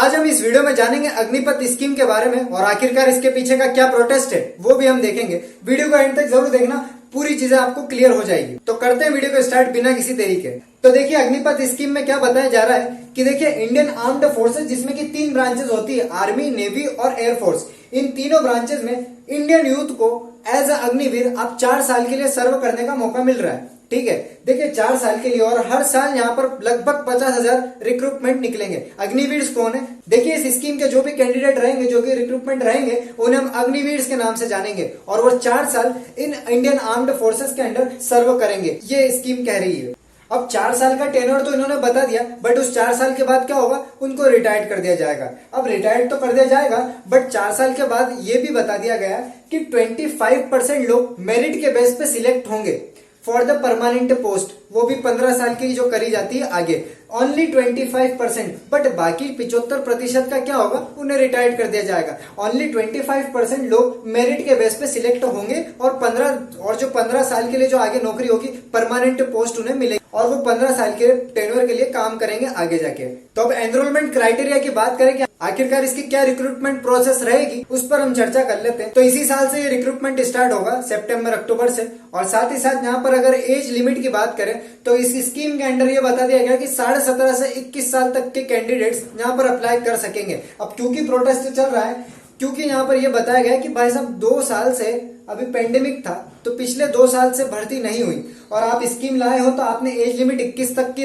आज हम इस वीडियो में जानेंगे अग्निपथ स्कीम के बारे में और आखिरकार इसके पीछे का क्या प्रोटेस्ट है वो भी हम देखेंगे। वीडियो को एंड तक जरूर देखना, पूरी चीजें आपको क्लियर हो जाएगी। तो करते हैं वीडियो को स्टार्ट बिना किसी देरी के। तो देखिए अग्निपथ स्कीम में क्या बताया जा रहा है कि देखिए इंडियन आर्म्ड फोर्सेज जिसमें कि 3 ब्रांचेस होती है, आर्मी, नेवी और एयरफोर्स। इन तीनों ब्रांचेस में इंडियन यूथ को एज अ अग्निवीर आप 4 साल के लिए सर्व करने का मौका मिल रहा है। ठीक है, देखिए 4 साल के लिए और हर साल यहाँ पर लगभग 50,000 रिक्रूटमेंट निकलेंगे। अग्निवीर कौन है? देखिए इस स्कीम के जो भी कैंडिडेट रहेंगे, जो कि रिक्रूटमेंट रहेंगे, उन्हें हम अग्निवीर के नाम से जानेंगे और वो 4 साल इन इंडियन आर्म्ड फोर्सेस के अंडर सर्व करेंगे, ये स्कीम कह रही है। अब 4 साल का टेन्योर तो इन्होंने बता दिया, बट उस 4 साल के बाद क्या होगा? उनको रिटायर्ड कर दिया जाएगा। अब रिटायर्ड तो कर दिया जाएगा, बट 4 साल के बाद ये भी बता दिया गया कि 25% लोग मेरिट के बेस पे सिलेक्ट होंगे फॉर द परमानेंट पोस्ट, वो भी 15 साल की जो करी जाती है आगे। ओनली 25%, बट बाकी 75% का क्या होगा? उन्हें रिटायर्ड कर दिया जाएगा। ओनली 25% लोग मेरिट के बेस पे सिलेक्ट होंगे और 15 साल के लिए जो आगे नौकरी होगी, परमानेंट पोस्ट उन्हें मिलेगी और वो 15 साल के टेन्योर के लिए काम करेंगे आगे जाके। तो अब एनरोलमेंट क्राइटेरिया की बात करें कि आखिरकार इसकी क्या रिक्रूटमेंट प्रोसेस रहेगी, उस पर हम चर्चा कर लेते हैं। तो इसी साल से ये रिक्रूटमेंट स्टार्ट होगा, सितंबर अक्टूबर से। और साथ ही साथ यहाँ पर अगर एज लिमिट की बात करें तो इस स्कीम के अंडर ये बता दिया गया कि 17.5 से 21 साल तक के कैंडिडेट्स यहाँ पर अप्लाई कर सकेंगे। अब क्योंकि प्रोटेस्ट चल रहा है, क्योंकि यहाँ पर ये बताया गया कि भाई साहब 2 साल से अभी पेंडेमिक था, तो पिछले 2 साल से भर्ती नहीं हुई और आप स्कीम लाए हो तो आपने एज लिमिट 21 तक की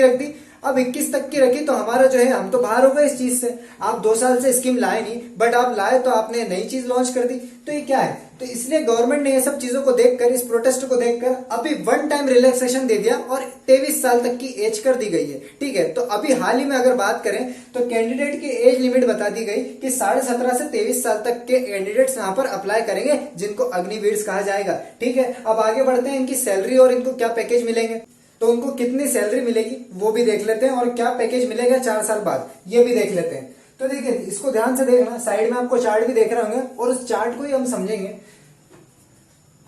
रख दी। अब 21 तक की रखी तो हमारा जो है, हम तो बाहर हो गए इस चीज से। आप 2 साल से स्कीम लाए नहीं, बट आप लाए तो आपने नई चीज लॉन्च कर दी। तो ये क्या है? तो इसलिए गवर्नमेंट ने ये सब चीजों को देखकर, इस प्रोटेस्ट को देखकर अभी 1 टाइम रिलैक्सेशन दे दिया और 23 साल तक की एज कर दी गई है। ठीक है, तो अभी हाल ही में अगर बात करें तो कैंडिडेट की एज लिमिट बता दी गई कि 17.5 से 23 साल तक के कैंडिडेट्स यहाँ पर अप्लाई करेंगे, जिनको अग्निवीर कहा जाएगा। ठीक है, अब आगे बढ़ते हैं इनकी सैलरी और इनको क्या पैकेज मिलेंगे। तो उनको कितनी सैलरी मिलेगी वो भी देख लेते हैं और क्या पैकेज मिलेगा 4 साल बाद, ये भी देख लेते हैं। तो देखिए इसको ध्यान से देखना, साइड में आपको चार्ट भी देख रहे होंगे और उस चार्ट को ही हम समझेंगे।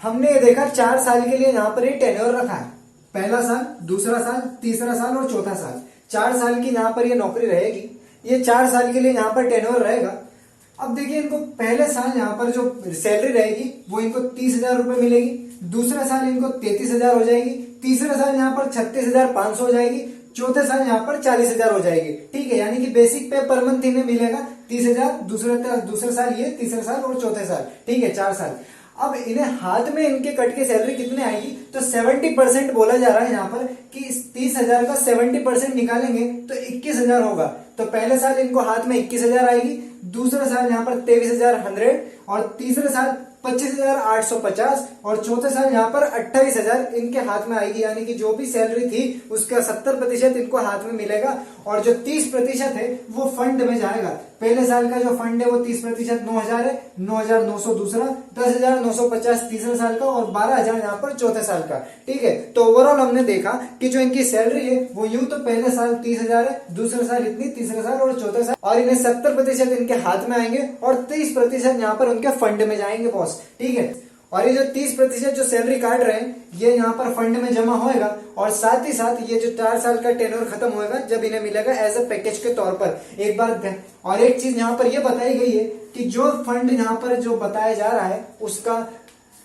हमने ये देखा 4 साल के लिए यहाँ पर ये टेन्योर रखा है, पहला साल, दूसरा साल, तीसरा साल और चौथा साल। 4 साल की यहाँ पर ये नौकरी रहेगी, ये 4 साल के लिए यहाँ पर टेन्योर रहेगा। अब देखिए इनको पहले साल यहाँ पर जो सैलरी रहेगी वो इनको 30,000 रुपए मिलेगी, दूसरा साल इनको 33,000 हो जाएगी, तीसरा साल यहाँ पर 36,500 हो जाएगी, चौथे साल यहाँ पर 40,000 हो जाएगी। ठीक है, यानी कि बेसिक पे पर मंथ इन्हें मिलेगा 30,000, दूसरा साल ये, तीसरा साल और चौथे साल। ठीक है, 4 साल। अब इन्हें हाथ में इनके कट के सैलरी कितने आएगी? तो 70% बोला जा रहा है यहाँ पर कि इस 30,000 का 70% निकालेंगे तो 21,000 होगा। तो पहले साल इनको हाथ में 21,000 आएगी, दूसरा साल यहाँ पर 23,100 और तीसरा साल 25,850 और चौथे साल यहाँ पर 28,000 इनके हाथ में आएगी। यानी कि जो भी सैलरी थी उसका 70% इनको हाथ में मिलेगा और जो 30% है वो फंड में जाएगा। पहले साल का जो फंड है वो 30% 9,000 है, 9,900 दूसरा, 10,950 तीसरा साल का और 12,000 यहाँ पर चौथे साल का। ठीक है, तो ओवरऑल हमने देखा कि जो इनकी सैलरी है वो यूं तो पहले साल 30,000 है, दूसरे साल इतनी, तीसरे साल और चौथे साल, और इन्हें 70% इनके हाथ में आएंगे और 30% यहाँ पर उनके फंड में जाएंगे बॉस। ठीक है, और ये जो 30% जो सैलरी काट रहे हैं ये यहाँ पर फंड में जमा होएगा और साथ ही साथ ये जो 4 साल का टेन्योर खत्म होएगा जब इन्हें मिलेगा एज अ पैकेज के तौर पर एक बार। और एक चीज यहाँ पर ये बताई गई है कि जो फंड यहाँ पर जो बताया जा रहा है उसका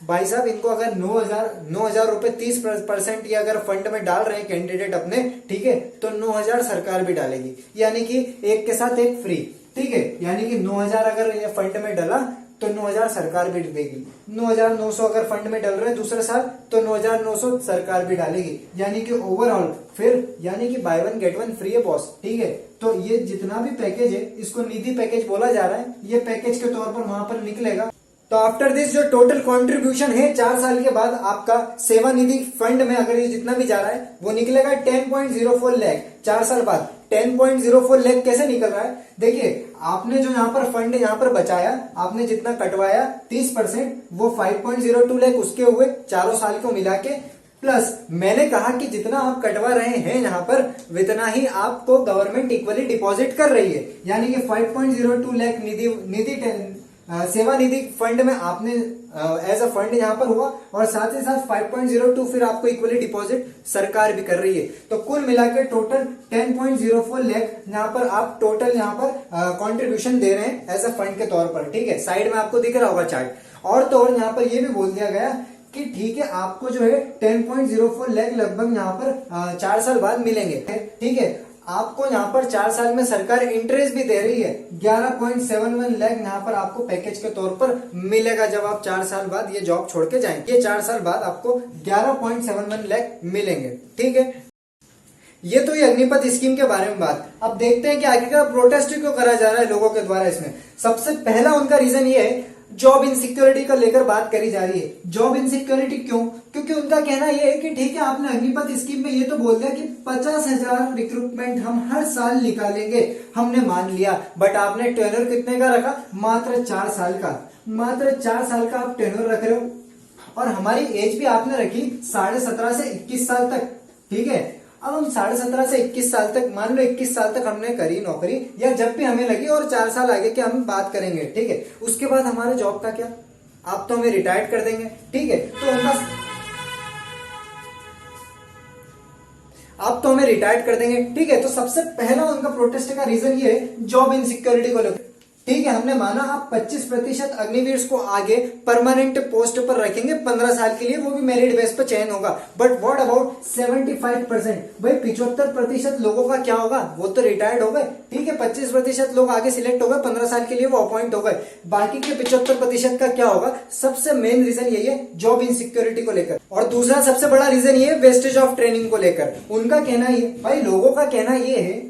भाई साहब इनको अगर 9,000 रुपए 30% या अगर फंड में डाल रहे हैं कैंडिडेट अपने, ठीक है, तो 9,000 सरकार भी डालेगी, यानी कि एक के साथ एक फ्री। ठीक है, यानी कि 9,000 अगर ये फंड में डला तो 9,000 सरकार भी देगी, 9,900 अगर फंड में डल रहे हैं दूसरे साल तो 9,900 सरकार भी डालेगी, यानी कि ओवरऑल फिर यानी कि बाय 1 गेट 1 फ्री है बॉस। ठीक है, तो ये जितना भी पैकेज है इसको निधि पैकेज बोला जा रहा है, ये पैकेज के तौर पर वहां पर निकलेगा। तो आफ्टर दिस जो टोटल कंट्रीब्यूशन है 4 साल के बाद आपका सेवा निधि फंड में अगर ये जितना भी जा रहा है वो निकलेगा 10.04 लाख 4 साल बाद। 10.04 लाख कैसे निकल रहा है? देखिए आपने जो यहाँ पर फंड यहाँ पर बचाया, आपने जितना कटवाया 30%, वो 5.02 लाख उसके हुए चारों साल को मिला के, प्लस मैंने कहा कि जितना आप कटवा रहे हैं यहाँ पर उतना ही आपको गवर्नमेंट इक्वली डिपॉजिट कर रही है, यानी कि 5.02 लाख सेवानिधि फंड में आपने एज अ फंड यहाँ पर हुआ, और साथ ही साथ 5.02 फिर आपको इक्वली डिपॉजिट सरकार भी कर रही है। तो कुल मिलाकर टोटल 10.04 लाख यहाँ पर आप टोटल यहाँ पर कंट्रीब्यूशन दे रहे हैं एज अ फंड के तौर पर। ठीक है, साइड में आपको दिख रहा होगा चार्ट। और तो और यहाँ पर ये भी बोल दिया गया कि ठीक है, आपको जो है 10.04 लाख लगभग यहाँ पर 4 साल बाद मिलेंगे। ठीक है, आपको यहाँ पर 4 साल में सरकार इंटरेस्ट भी दे रही है। 11.71 लाख यहाँ पर आपको पैकेज के तौर पर मिलेगा जब आप 4 साल बाद ये जॉब छोड़ के जाएंगे। ये 4 साल बाद आपको 11.71 लाख मिलेंगे। ठीक है, ये तो ये अग्निपथ स्कीम के बारे में बात। अब देखते हैं कि आखिरकार प्रोटेस्ट क्यों करा जा रहा है लोगों के द्वारा। इसमें सबसे पहला उनका रीजन ये है, जॉब इनसिक्योरिटी को लेकर बात करी जा रही है। जॉब इनसिक्योरिटी क्यों? क्योंकि उनका कहना यह है कि ठीक है, आपने अग्निपथ स्कीम में ये तो बोल दिया कि 50,000 रिक्रूटमेंट हम हर साल निकालेंगे, हमने मान लिया, बट आपने टेन्योर कितने का रखा? मात्र 4 साल का। मात्र 4 साल का आप टेन्योर रख रहे हो, और हमारी एज भी आपने रखी 17.5 से 21 साल तक। ठीक है, अब हम 17.5 से 21 साल तक, मान लो 21 साल तक हमने करी नौकरी, या जब भी हमें लगी, और 4 साल आगे की हम बात करेंगे। ठीक है, उसके बाद हमारे जॉब का क्या? आप तो हमें रिटायर्ड कर देंगे। ठीक है, तो उनका आप तो हमें रिटायर्ड कर देंगे। ठीक है, तो सबसे पहला उनका प्रोटेस्ट का रीजन ये है जॉब इनसिक्योरिटी को लेकर। ठीक है, हमने माना आप 25% अग्निवीर को आगे परमानेंट पोस्ट पर रखेंगे 15 साल के लिए, वो भी मेरिट बेस पर चयन होगा। But what about 75%? भाई 75% लोगों का क्या होगा? वो तो रिटायर्ड हो गए। ठीक है, 25% लोग आगे सिलेक्ट हो गए, 15 साल के लिए वो अपॉइंट हो गए। बाकी के 75% का क्या होगा? सबसे मेन रीजन यही है, जॉब इनसिक्योरिटी को लेकर। और दूसरा सबसे बड़ा रीजन ये है वेस्टेज ऑफ ट्रेनिंग को लेकर। उनका कहना ये, भाई लोगों का कहना ये है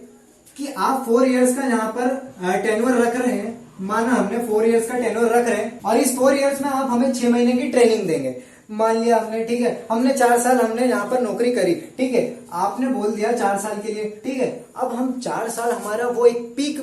कि आप 4 इयर्स का यहाँ पर टेन्योर रख रहे हैं, माना हमने 4 इयर्स का टेन्योर रख रहे हैं, और इस 4 इयर्स में आप हमें 6 महीने की ट्रेनिंग देंगे। मान लिया हमने, ठीक है, हमने 4 साल हमने यहाँ पर नौकरी करी। ठीक है, आपने बोल दिया 4 साल के लिए। ठीक है, अब हम 4 साल हमारा वो एक पीक,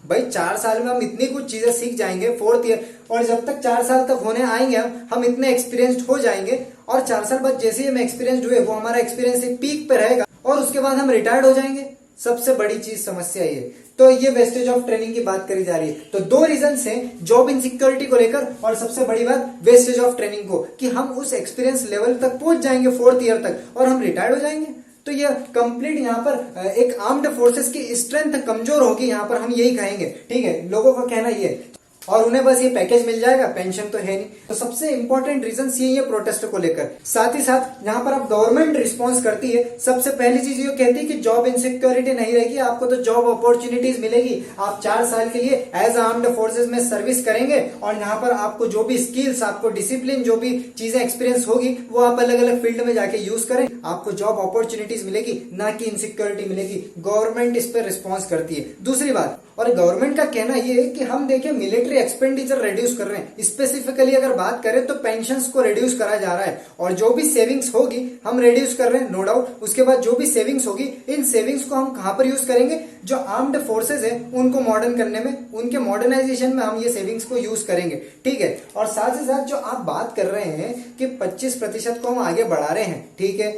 भाई 4 साल में हम इतनी कुछ चीजें सीख जाएंगे 4th ईयर, और जब तक 4 साल तक होने आएंगे हम इतने एक्सपीरियंस्ड हो जाएंगे, और 4 साल बाद जैसे ही हम एक्सपीरियंस्ड हुए, वो हमारा एक्सपीरियंस एक पीक पे रहेगा, और उसके बाद हम रिटायर्ड हो जाएंगे। सबसे बड़ी चीज समस्या ये, तो ये वेस्टेज ऑफ ट्रेनिंग की बात करी जा रही है। तो 2 रीजन है, जॉब इनसिक्योरिटी को लेकर, और सबसे बड़ी बात वेस्टेज ऑफ ट्रेनिंग को, कि हम उस एक्सपीरियंस लेवल तक पहुंच जाएंगे 4th ईयर तक, और हम रिटायर्ड हो जाएंगे। तो ये कंप्लीट यहाँ पर एक आर्म्ड फोर्सेस की स्ट्रेंथ कमजोर होगी, यहाँ पर हम यही कहेंगे। ठीक है, लोगों का कहना ये है, और उन्हें बस ये पैकेज मिल जाएगा, पेंशन तो है नहीं। तो सबसे इंपॉर्टेंट रीजन यही है प्रोटेस्ट को लेकर। साथ ही साथ यहाँ पर अब गवर्नमेंट रिस्पॉन्स करती है। सबसे पहली चीज ये कहती है कि जॉब इनसिक्योरिटी नहीं रहेगी, आपको तो जॉब अपॉर्चुनिटीज मिलेगी। आप 4 साल के लिए एज आर्म्ड फोर्सेज में सर्विस करेंगे, और यहाँ पर आपको जो भी स्किल्स, आपको डिसिप्लिन, जो भी चीजें एक्सपीरियंस होगी, वो आप अलग अलग फील्ड में जाके यूज करें, आपको जॉब अपॉर्चुनिटीज मिलेगी, ना कि इनसिक्योरिटी मिलेगी। गवर्नमेंट इस पर रिस्पॉन्स करती है। दूसरी बात, और गवर्नमेंट का कहना यह है कि हम देखिए मिलिट्री एक्सपेंडिचर रिड्यूस कर रहे हैं। स्पेसिफिकली अगर बात करें तो पेंशन्स को रिड्यूस करा जा रहा है, और जो भी सेविंग्स होगी हम रिड्यूस कर रहे हैं, नो डाउट। उसके बाद जो भी सेविंग्स होगी, इन सेविंग्स को हम कहां पर यूज करेंगे? जो आर्म्ड फोर्सेज है उनको मॉडर्न करने में, उनके मॉडर्नाइजेशन में हम ये सेविंग्स को यूज करेंगे। ठीक है, और साथ ही साथ जो आप बात कर रहे हैं कि 25% को हम आगे बढ़ा रहे हैं, ठीक है,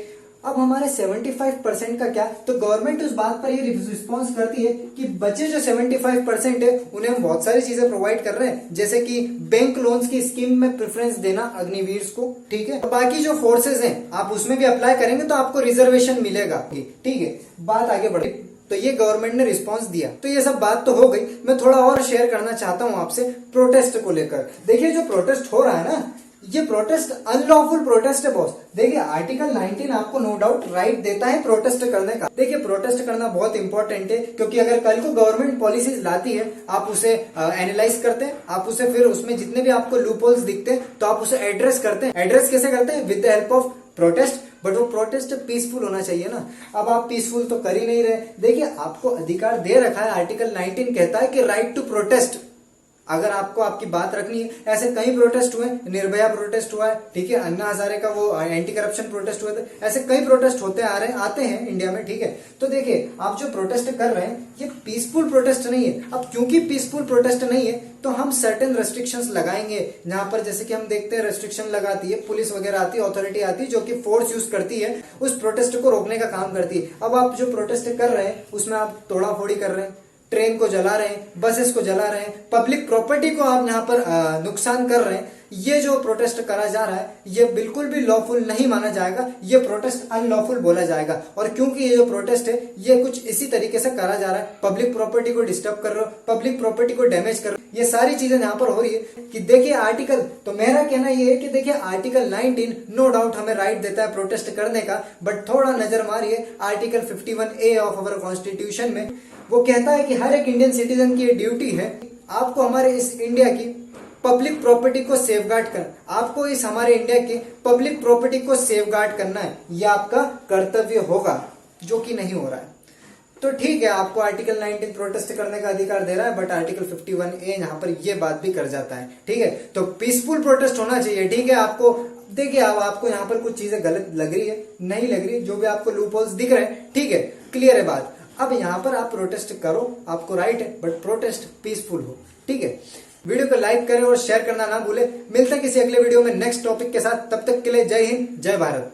अब हमारे 75% का क्या? तो गवर्नमेंट उस बात पर ये रिस्पॉन्स करती है कि बचे जो 75% है उन्हें हम बहुत सारी चीजें प्रोवाइड कर रहे हैं, जैसे कि बैंक लोन्स की स्कीम में प्रेफरेंस देना अग्निवीर को। ठीक है, तो बाकी जो फोर्सेज हैं आप उसमें भी अप्लाई करेंगे तो आपको रिजर्वेशन मिलेगा। ठीक है, बात आगे बढ़े। तो ये गवर्नमेंट ने रिस्पांस दिया। तो ये सब बात तो हो गई, मैं थोड़ा और शेयर करना चाहता हूं आपसे प्रोटेस्ट को लेकर। देखिए जो प्रोटेस्ट हो रहा है ना, ये प्रोटेस्ट अनलॉफुल प्रोटेस्ट है बॉस। देखिए आर्टिकल 19 आपको नो डाउट राइट देता है प्रोटेस्ट करने का। देखिए प्रोटेस्ट करना बहुत इंपॉर्टेंट है, क्योंकि अगर कल को गवर्नमेंट पॉलिसीज लाती है, आप उसे एनालाइज करते हैं, आप उसे फिर उसमें जितने भी आपको लूपहोल्स दिखते हैं तो आप उसे एड्रेस करते हैं। एड्रेस कैसे करते हैं? With the help of protest. But वो प्रोटेस्ट पीसफुल होना चाहिए ना। अब आप पीसफुल तो कर ही नहीं रहे। देखिए आपको अधिकार दे रखा है, आर्टिकल 19 कहता है कि राइट टू प्रोटेस्ट। अगर आपको आपकी बात रखनी है, ऐसे कई प्रोटेस्ट हुए, निर्भया प्रोटेस्ट हुआ है, ठीक है, अन्ना हजारे का वो एंटी करप्शन प्रोटेस्ट हुए थे, ऐसे कई प्रोटेस्ट होते आ रहे हैं, आते हैं इंडिया में। ठीक है, तो देखिए आप जो प्रोटेस्ट कर रहे हैं ये पीसफुल प्रोटेस्ट नहीं है। अब क्योंकि पीसफुल प्रोटेस्ट नहीं है तो हम सर्टेन रेस्ट्रिक्शंस लगाएंगे, जहां पर जैसे कि हम देखते हैं रेस्ट्रिक्शन लगाती है पुलिस वगैरह आती है, अथॉरिटी आती है, जो कि फोर्स यूज करती है, उस प्रोटेस्ट को रोकने का काम करती है। अब आप जो प्रोटेस्ट कर रहे हैं उसमें आप तोड़ाफोड़ी कर रहे हैं, ट्रेन को जला रहे हैं, बसेस को जला रहे हैं, पब्लिक प्रॉपर्टी को आप यहाँ पर नुकसान कर रहे हैं, ये जो प्रोटेस्ट करा जा रहा है ये बिल्कुल भी लॉफुल नहीं माना जाएगा, ये प्रोटेस्ट अनलॉफुल बोला जाएगा। और क्योंकि ये जो प्रोटेस्ट है ये कुछ इसी तरीके से करा जा रहा है, पब्लिक प्रॉपर्टी को डिस्टर्ब कर रहे हो, पब्लिक प्रॉपर्टी को डैमेज कर रहे हो, ये सारी चीजें यहाँ पर हो रही है। कि देखिए आर्टिकल, तो मेरा कहना ये है कि देखिए आर्टिकल 19 नो डाउट हमें राइट देता है प्रोटेस्ट करने का, बट थोड़ा नजर मारिए article 51A of our constitution में। वो कहता है कि हर एक इंडियन सिटीजन की ये ड्यूटी है, आपको हमारे इस इंडिया की पब्लिक प्रॉपर्टी को सेफगार्ड कर, आपको इस हमारे इंडिया की पब्लिक प्रॉपर्टी को सेफगार्ड करना है, यह आपका कर्तव्य होगा, जो कि नहीं हो रहा है। तो ठीक है, आपको आर्टिकल 19 प्रोटेस्ट करने का अधिकार दे रहा है, बट आर्टिकल 51A यहाँ पर ये बात भी कर जाता है। ठीक है, तो पीसफुल प्रोटेस्ट होना चाहिए। ठीक है, आपको देखिए अब आपको यहाँ पर कुछ चीजें गलत लग रही है, नहीं लग रही, जो भी आपको लूपहोल्स दिख रहे हैं, ठीक है, क्लियर है बात। अब यहाँ पर आप प्रोटेस्ट करो, आपको राइट है, बट प्रोटेस्ट पीसफुल हो। ठीक है, वीडियो को लाइक करें और शेयर करना ना भूले। मिलते हैं किसी अगले वीडियो में नेक्स्ट टॉपिक के साथ, तब तक के लिए जय हिंद, जय भारत।